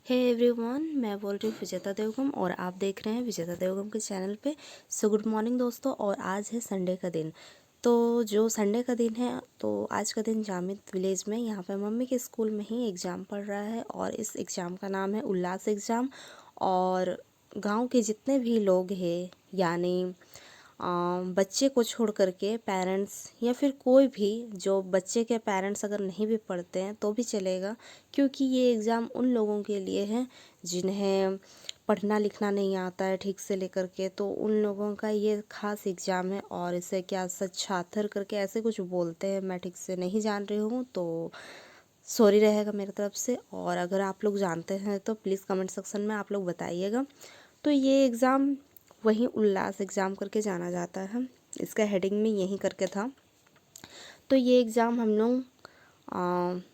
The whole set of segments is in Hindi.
हे एवरीवन, मैं बोल रही हूँ विजेता देवगम और आप देख रहे हैं विजेता देवगम के चैनल पे। सो गुड मॉर्निंग दोस्तों। और आज है संडे का दिन। तो जो संडे का दिन है तो आज का दिन जामिद विलेज में यहाँ पे मम्मी के स्कूल में ही एग्ज़ाम पढ़ रहा है और इस एग्ज़ाम का नाम है उल्लास एग्ज़ाम। और गांव के जितने भी लोग हैं यानी बच्चे को छोड़ करके पेरेंट्स या फिर कोई भी जो बच्चे के पेरेंट्स अगर नहीं भी पढ़ते हैं तो भी चलेगा, क्योंकि ये एग्ज़ाम उन लोगों के लिए है जिन्हें पढ़ना लिखना नहीं आता है ठीक से लेकर के, तो उन लोगों का ये खास एग्ज़ाम है। और इसे क्या सच्छाथर करके ऐसे कुछ बोलते हैं, मैं ठीक से नहीं जान रही हूँ, तो सॉरी रहेगा मेरी तरफ से। और अगर आप लोग जानते हैं तो प्लीज़ कमेंट सेक्शन में आप लोग बताइएगा। तो ये एग्ज़ाम वहीं उल्लास एग्ज़ाम करके जाना जाता है, इसका हेडिंग में यहीं करके था। तो ये एग्ज़ाम हम लोग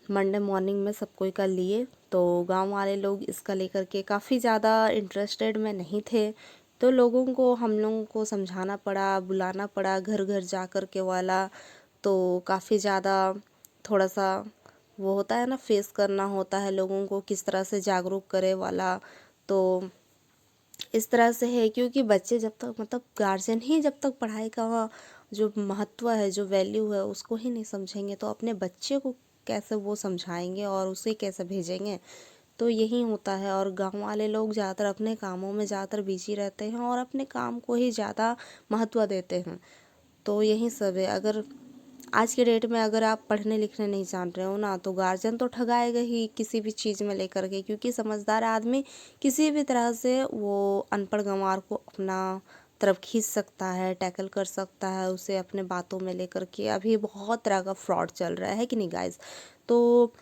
मंडे मॉर्निंग में सब कोई का लिए, तो गांव वाले लोग इसका लेकर के काफ़ी ज़्यादा इंटरेस्टेड में नहीं थे। तो लोगों को हम लोगों को समझाना पड़ा, बुलाना पड़ा घर घर जा कर के वाला। तो काफ़ी ज़्यादा थोड़ा सा वो होता है ना, फेस करना होता है लोगों को किस तरह से जागरूक करे वाला। तो इस तरह से है, क्योंकि बच्चे जब तक मतलब गार्जियन ही जब तक पढ़ाई का जो महत्व है, जो वैल्यू है उसको ही नहीं समझेंगे तो अपने बच्चे को कैसे वो समझाएंगे और उसे कैसे भेजेंगे। तो यही होता है। और गांव वाले लोग ज़्यादातर अपने कामों में ज़्यादातर बिजी रहते हैं और अपने काम को ही ज़्यादा महत्व देते हैं। तो यही सब है। अगर आज के डेट में अगर आप पढ़ने लिखने नहीं जान रहे हो ना, तो गार्जियन तो ठगाएगा ही किसी भी चीज़ में लेकर के, क्योंकि समझदार आदमी किसी भी तरह से वो अनपढ़ गंवार को अपना तरफ खींच सकता है, टैकल कर सकता है उसे अपने बातों में लेकर के। अभी बहुत तरह का फ्रॉड चल रहा है कि नहीं गाइज। तो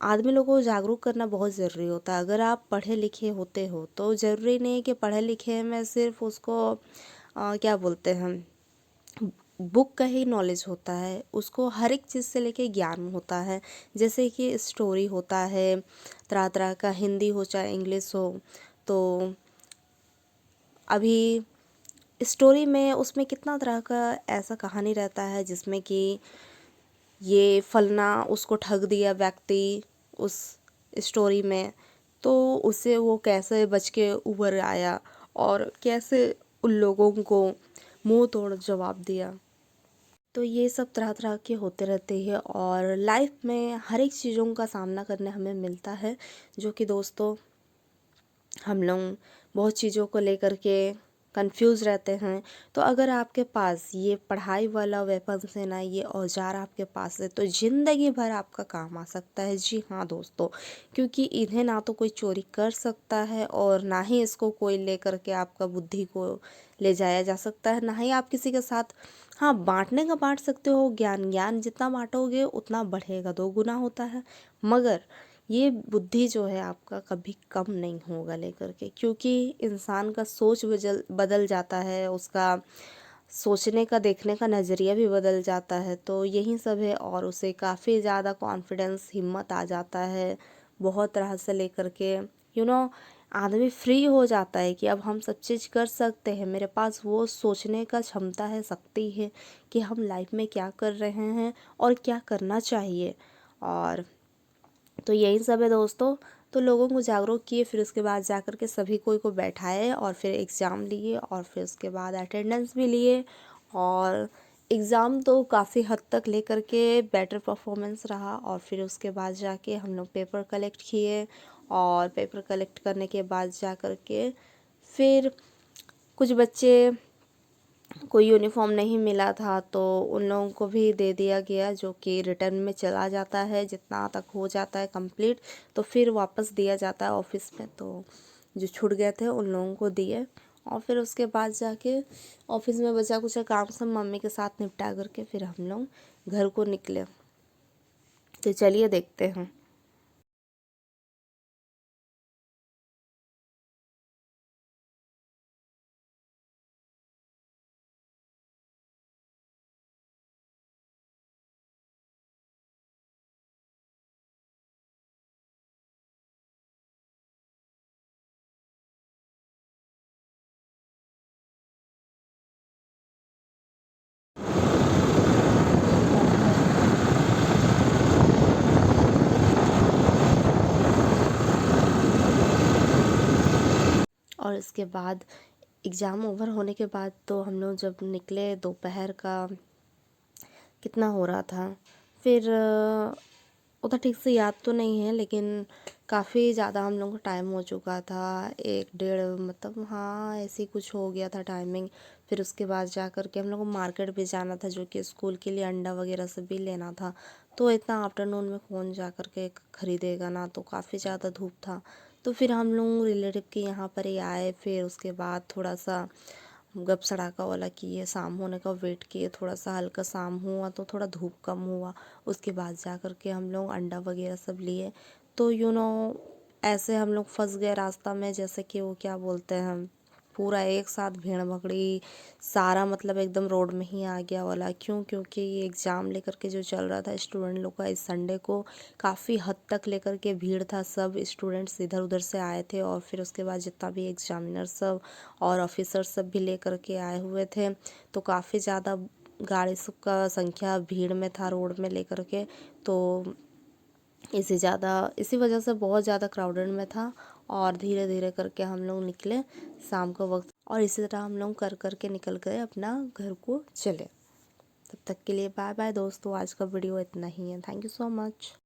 आदमी लोगों को जागरूक करना बहुत ज़रूरी होता है। अगर आप पढ़े लिखे होते हो तो ज़रूरी नहीं है कि पढ़े लिखे में सिर्फ उसको क्या बोलते हैं, बुक का ही नॉलेज होता है, उसको हर एक चीज़ से लेके ज्ञान होता है। जैसे कि स्टोरी होता है तरह तरह का, हिंदी हो चाहे इंग्लिश हो। तो अभी स्टोरी में उसमें कितना तरह का ऐसा कहानी रहता है जिसमें कि ये फलना उसको ठग दिया व्यक्ति उस स्टोरी में, तो उससे वो कैसे बच के उबर आया और कैसे उन लोगों को मुंह तोड़ जवाब दिया। तो ये सब तरह तरह के होते रहते हैं और लाइफ में हर एक चीज़ों का सामना करने हमें मिलता है, जो कि दोस्तों हम लोग बहुत चीज़ों को लेकर के कंफ्यूज रहते हैं। तो अगर आपके पास ये पढ़ाई वाला वेपन्स है ना, ये औजार आपके पास है, तो ज़िंदगी भर आपका काम आ सकता है। जी हाँ दोस्तों, क्योंकि इन्हें ना तो कोई चोरी कर सकता है और ना ही इसको कोई लेकर के आपका बुद्धि को ले जाया जा सकता है, ना ही आप किसी के साथ, हाँ बांटने का बांट सकते हो ज्ञान, ज्ञान जितना बांटोगे उतना बढ़ेगा, 2 गुना होता है। मगर ये बुद्धि जो है आपका कभी कम नहीं होगा लेकर के, क्योंकि इंसान का सोच बदल बदल जाता है, उसका सोचने का देखने का नज़रिया भी बदल जाता है। तो यही सब है और उसे काफ़ी ज़्यादा कॉन्फिडेंस हिम्मत आ जाता है बहुत तरह से लेकर के, आदमी फ्री हो जाता है कि अब हम सब चीज़ कर सकते हैं, मेरे पास वो सोचने का क्षमता है, शक्ति है कि हम लाइफ में क्या कर रहे हैं और क्या करना चाहिए। और तो यही सब है दोस्तों। तो लोगों को जागरूक किए, फिर उसके बाद जा कर के सभी को बैठाए और फिर एग्ज़ाम लिए और फिर उसके बाद अटेंडेंस भी लिए। और एग्ज़ाम तो काफ़ी हद तक लेकर के बेटर परफॉर्मेंस रहा। और फिर उसके बाद जाके हम लोग पेपर कलेक्ट किए और पेपर कलेक्ट करने के बाद जा कर के फिर कुछ बच्चे को यूनिफॉर्म नहीं मिला था तो उन लोगों को भी दे दिया गया, जो कि रिटर्न में चला जाता है, जितना तक हो जाता है कंप्लीट तो फिर वापस दिया जाता है ऑफिस में। तो जो छूट गए थे उन लोगों को दिए और फिर उसके बाद जाके ऑफिस में बचा कुछ काम सब मम्मी के साथ निपटा करके फिर हम लोग घर को निकले। तो चलिए देखते हैं। और इसके बाद एग्ज़ाम ओवर होने के बाद तो हम लोग जब निकले दोपहर का कितना हो रहा था, फिर उतना ठीक से याद तो नहीं है, लेकिन काफ़ी ज़्यादा हम लोगों को टाइम हो चुका था, 1 डेढ़ मतलब हाँ ऐसे ही कुछ हो गया था टाइमिंग। फिर उसके बाद जा कर के हम लोग को मार्केट भी जाना था, जो कि स्कूल के लिए अंडा वगैरह सब भी लेना था। तो इतना आफ्टरनून में कौन जा कर के खरीदेगा ना, तो काफ़ी ज़्यादा धूप था। तो फिर हम लोग रिलेटिव के यहाँ पर ही आए, फिर उसके बाद थोड़ा सा गप सड़ाका वाला किए, शाम होने का वेट किए, थोड़ा सा हल्का शाम हुआ तो थोड़ा धूप कम हुआ। उसके बाद जा कर के हम लोग अंडा वगैरह सब लिए। तो ऐसे हम लोग फंस गए रास्ता में, जैसे कि वो क्या बोलते हैं, पूरा एक साथ भीड़ भगड़ी सारा मतलब एकदम रोड में ही आ गया वाला। क्यों? क्योंकि ये एग्ज़ाम लेकर के जो चल रहा था स्टूडेंट लोग का, इस संडे को काफ़ी हद तक लेकर के भीड़ था। सब स्टूडेंट्स इधर उधर से आए थे, और फिर उसके बाद जितना भी एग्जामिनर सब और ऑफिसर सब भी लेकर के आए हुए थे। तो काफ़ी ज़्यादा गाड़ी सब का संख्या भीड़ में था रोड में लेकर के। तो इसी वजह से बहुत ज़्यादा क्राउडेड में था। और धीरे धीरे करके हम लोग निकले शाम को वक्त, और इसी तरह हम लोग कर के निकल गए अपना घर को चले। तब तक के लिए बाय बाय दोस्तों, आज का वीडियो इतना ही है। Thank you so much.